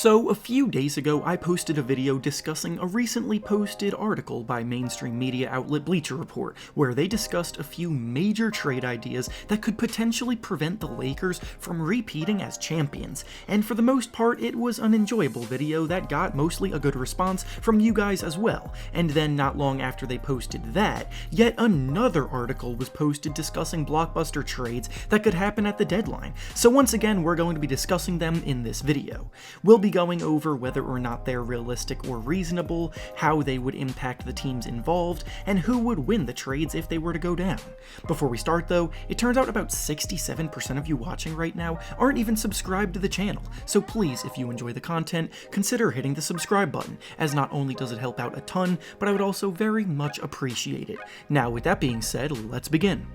So, a few days ago, I posted a video discussing a recently posted article by mainstream media outlet Bleacher Report, where they discussed a few major trade ideas that could potentially prevent the Lakers from repeating as champions, and for the most part, it was an enjoyable video that got mostly a good response from you guys as well. And then not long after they posted that, yet another article was posted discussing Blockbuster trades that could happen at the deadline. So once again, we're going to be discussing them in this video. We'll be going over whether or not they're realistic or reasonable, how they would impact the teams involved, and who would win the trades if they were to go down. Before we start though, it turns out about 67% of you watching right now aren't even subscribed to the channel, so please, if you enjoy the content, consider hitting the subscribe button, as not only does it help out a ton, but I would also very much appreciate it. Now with that being said, let's begin.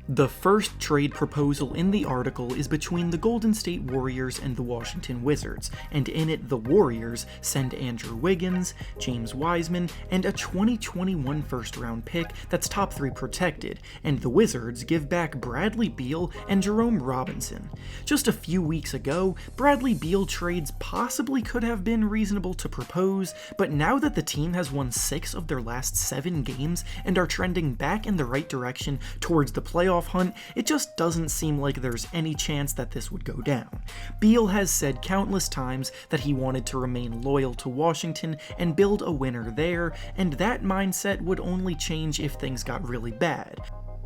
The first trade proposal in the article is between the Golden State Warriors and the Washington Wizards, and in it the Warriors send Andrew Wiggins, James Wiseman, and a 2021 first-round pick that's top 3 protected, and the Wizards give back Bradley Beal and Jerome Robinson. Just a few weeks ago, Bradley Beal trades possibly could have been reasonable to propose, but now that the team has won 6 of their last 7 games and are trending back in the right direction towards the playoff hunt, it just doesn't seem like there's any chance that this would go down. Beal has said countless times that he wanted to remain loyal to Washington and build a winner there, and that mindset would only change if things got really bad.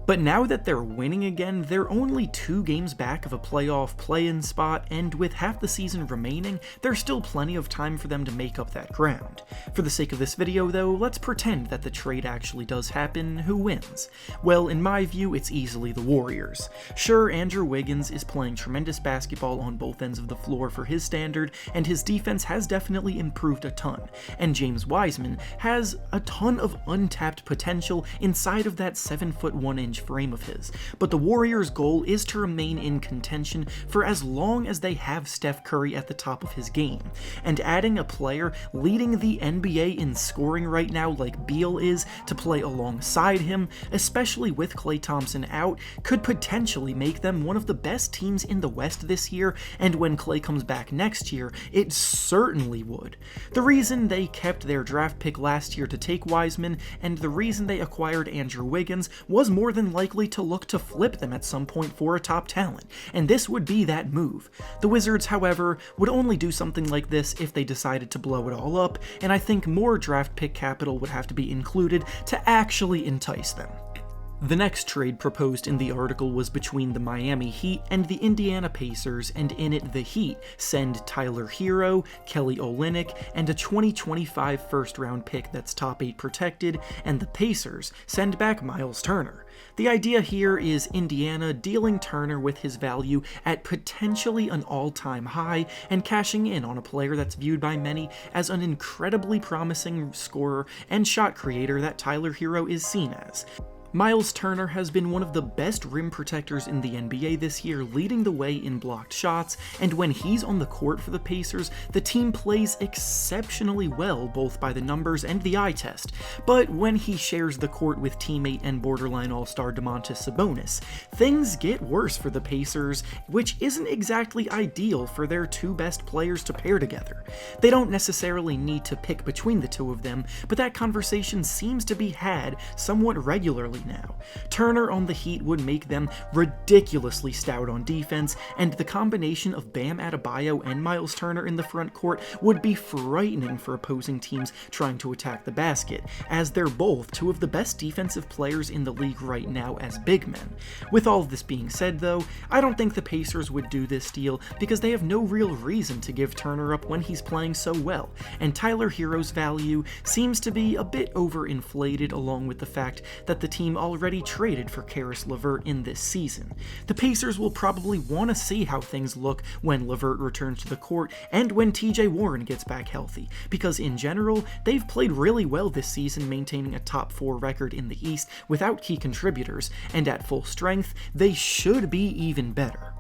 But now that they're winning again, they're only 2 games back of a playoff play-in spot, and with half the season remaining, there's still plenty of time for them to make up that ground. For the sake of this video though, let's pretend that the trade actually does happen. Who wins? Well, in my view, it's easily the Warriors. Sure, Andrew Wiggins is playing tremendous basketball on both ends of the floor for his standard, and his defense has definitely improved a ton, and James Wiseman has a ton of untapped potential inside of that 7'1" frame of his, but the Warriors' goal is to remain in contention for as long as they have Steph Curry at the top of his game, and adding a player leading the NBA in scoring right now like Beal is to play alongside him, especially with Klay Thompson out, could potentially make them one of the best teams in the West this year, and when Klay comes back next year, it certainly would. The reason they kept their draft pick last year to take Wiseman, and the reason they acquired Andrew Wiggins, was more than likely to look to flip them at some point for a top talent, and this would be that move. The Wizards, however, would only do something like this if they decided to blow it all up, and I think more draft pick capital would have to be included to actually entice them. The next trade proposed in the article was between the Miami Heat and the Indiana Pacers, and in it the Heat send Tyler Herro, Kelly Olynyk, and a 2025 first-round pick that's top 8 protected, and the Pacers send back Miles Turner. The idea here is Indiana dealing Turner with his value at potentially an all-time high and cashing in on a player that's viewed by many as an incredibly promising scorer and shot creator that Tyler Herro is seen as. Miles Turner has been one of the best rim protectors in the NBA this year, leading the way in blocked shots, and when he's on the court for the Pacers, the team plays exceptionally well both by the numbers and the eye test. But when he shares the court with teammate and borderline all-star Domantas Sabonis, things get worse for the Pacers, which isn't exactly ideal for their 2 best players to pair together. They don't necessarily need to pick between the 2 of them, but that conversation seems to be had somewhat regularly now. Turner on the Heat would make them ridiculously stout on defense, and the combination of Bam Adebayo and Miles Turner in the front court would be frightening for opposing teams trying to attack the basket, as they're both 2 of the best defensive players in the league right now as big men. With all of this being said though, I don't think the Pacers would do this deal because they have no real reason to give Turner up when he's playing so well, and Tyler Herro's value seems to be a bit overinflated, along with the fact that the team already traded for Caris LeVert in this season. The Pacers will probably want to see how things look when LeVert returns to the court and when TJ Warren gets back healthy, because in general, they've played really well this season, maintaining a top 4 record in the East without key contributors, and at full strength, they should be even better.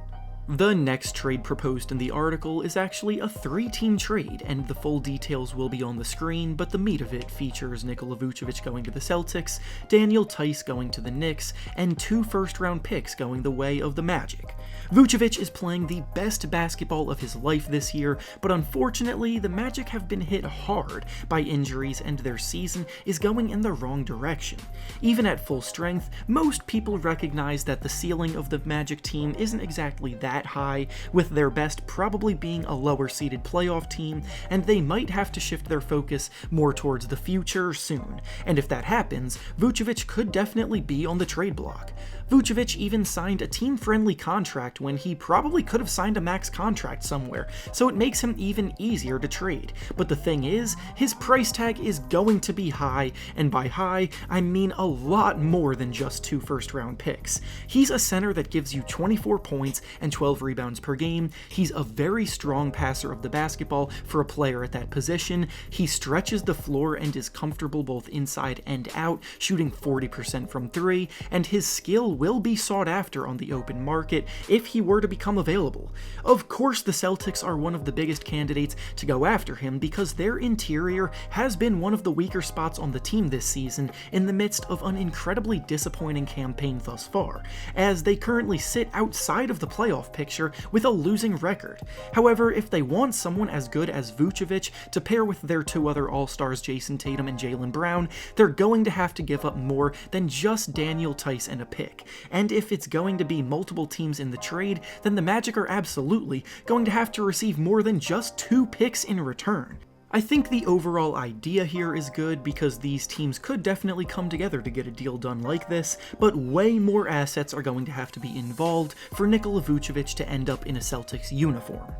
The next trade proposed in the article is actually a 3-team trade, and the full details will be on the screen, but the meat of it features Nikola Vucevic going to the Celtics, Daniel Theis going to the Knicks, and 2 first-round picks going the way of the Magic. Vucevic is playing the best basketball of his life this year, but unfortunately, the Magic have been hit hard by injuries and their season is going in the wrong direction. Even at full strength, most people recognize that the ceiling of the Magic team isn't exactly that high, with their best probably being a lower-seeded playoff team, and they might have to shift their focus more towards the future soon. And if that happens, Vucevic could definitely be on the trade block. Vucevic even signed a team-friendly contract when he probably could have signed a max contract somewhere, so it makes him even easier to trade. But the thing is, his price tag is going to be high, and by high, I mean a lot more than just 2 first-round picks. He's a center that gives you 24 points and 12 rebounds per game. He's a very strong passer of the basketball for a player at that position. He stretches the floor and is comfortable both inside and out, shooting 40% from 3, and his skill will be sought after on the open market if he were to become available. Of course, the Celtics are one of the biggest candidates to go after him because their interior has been one of the weaker spots on the team this season in the midst of an incredibly disappointing campaign thus far, as they currently sit outside of the playoff picture with a losing record. However, if they want someone as good as Vucevic to pair with their 2 other All-Stars Jason Tatum and Jaylen Brown, they're going to have to give up more than just Daniel Theis and a pick. And if it's going to be multiple teams in the trade, then the Magic are absolutely going to have to receive more than just 2 picks in return. I think the overall idea here is good because these teams could definitely come together to get a deal done like this, but way more assets are going to have to be involved for Nikola Vucevic to end up in a Celtics uniform.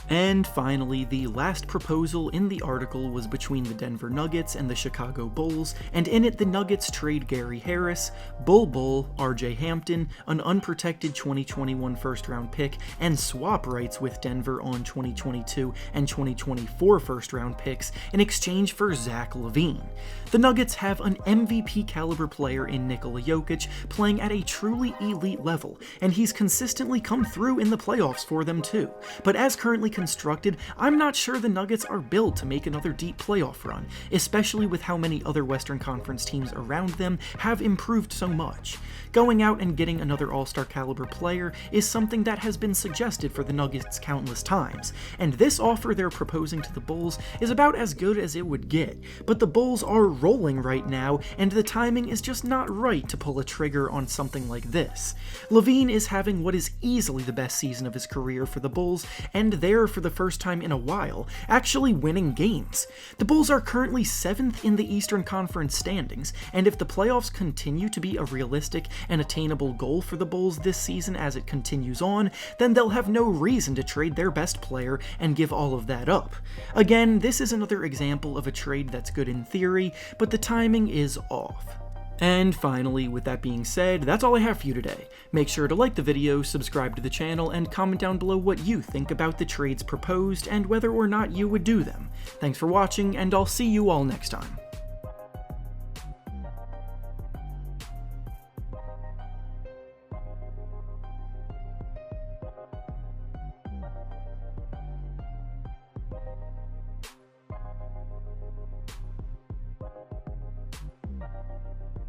And finally, the last proposal in the article was between the Denver Nuggets and the Chicago Bulls, and in it the Nuggets trade Gary Harris, Bull, RJ Hampton, an unprotected 2021 first-round pick, and swap rights with Denver on 2022 and 2024 first-round picks in exchange for Zach Lavine. The Nuggets have an MVP-caliber player in Nikola Jokic playing at a truly elite level, and he's consistently come through in the playoffs for them too. But as currently constructed, I'm not sure the Nuggets are built to make another deep playoff run, especially with how many other Western Conference teams around them have improved so much. Going out and getting another All-Star caliber player is something that has been suggested for the Nuggets countless times, and this offer they're proposing to the Bulls is about as good as it would get, but the Bulls are rolling right now, and the timing is just not right to pull a trigger on something like this. Lavine is having what is easily the best season of his career for the Bulls, and they're, for the first time in a while, actually winning games. The Bulls are currently 7th in the Eastern Conference standings, and if the playoffs continue to be a realistic and attainable goal for the Bulls this season as it continues on, then they'll have no reason to trade their best player and give all of that up. Again, this is another example of a trade that's good in theory, but the timing is off. And finally, with that being said, that's all I have for you today. Make sure to like the video, subscribe to the channel, and comment down below what you think about the trades proposed and whether or not you would do them. Thanks for watching, and I'll see you all next time.